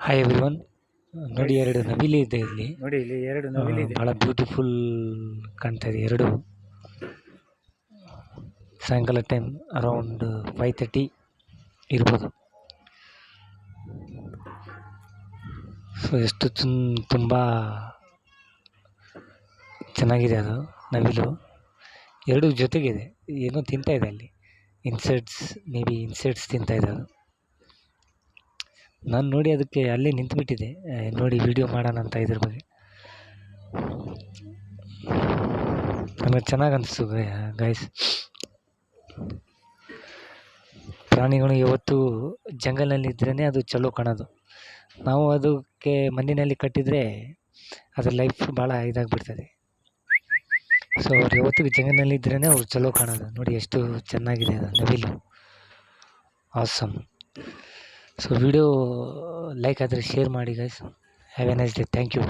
Hi everyone. ನೋಡಿ, guys ಎರಡು ನವಿಲಿ ಇದೆ ಇಲ್ಲಿ. ನೋಡಿ, ಇಲ್ಲಿ ಎರಡು ನವಿಲಿದೆ. ಬಹಳ ಬ್ಯೂಟಿಫುಲ್ ಕಾಣ್ತಾ ಇದೆ. ಎರಡು ಸಾಯಂಕಾಲ ಟೈಮ್ ಅರೌಂಡ್ 5:30 ಇರ್ಬೋದು. ಸೊ ಎಷ್ಟು ತುಂಬ ಚೆನ್ನಾಗಿದೆ ಅದು ನವಿಲು. ಎರಡು ಜೊತೆಗಿದೆ, ಏನೋ ತಿಂತಾ ಇದೆ ಅಲ್ಲಿ. ಇನ್ಸೆಕ್ಟ್ಸ್ ತಿಂತಾ ಇದೆ ಅದು. ನಾನು ನೋಡಿ ಅದಕ್ಕೆ ಅಲ್ಲೇ ನಿಂತುಬಿಟ್ಟಿದೆ. ನೋಡಿ ವಿಡಿಯೋ ಮಾಡೋಣ ಅಂತ ಇದ್ರ ಬಗ್ಗೆ. ನಮಗೆ ಚೆನ್ನಾಗಿ ಅನಿಸ್ತು ಗೈಸ್. ಪ್ರಾಣಿಗಳು ಯಾವತ್ತೂ ಜಂಗಲ್ನಲ್ಲಿ ಇದ್ರೇ ಅದು ಚಲೋ ಕಾಣೋದು. ನಾವು ಅದಕ್ಕೆ ಮಣ್ಣಿನಲ್ಲಿ ಕಟ್ಟಿದರೆ ಅದ್ರ ಲೈಫ್ ಭಾಳ ಇದಾಗಿಬಿಡ್ತದೆ. ಸೊ ಅವ್ರು ಯಾವತ್ತಿಗೂ ಜಂಗಲ್ನಲ್ಲಿ ಇದ್ರೇ ಅವ್ರು ಚಲೋ ಕಾಣೋದು. ನೋಡಿ ಎಷ್ಟು ಚೆನ್ನಾಗಿದೆ ಅದು ನವಿಲು. ಆಸಮ್. ಸೊ ವಿಡಿಯೋ ಲೈಕ್ ಆದರೆ ಶೇರ್ ಮಾಡಿ guys. Have a nice day. Thank you.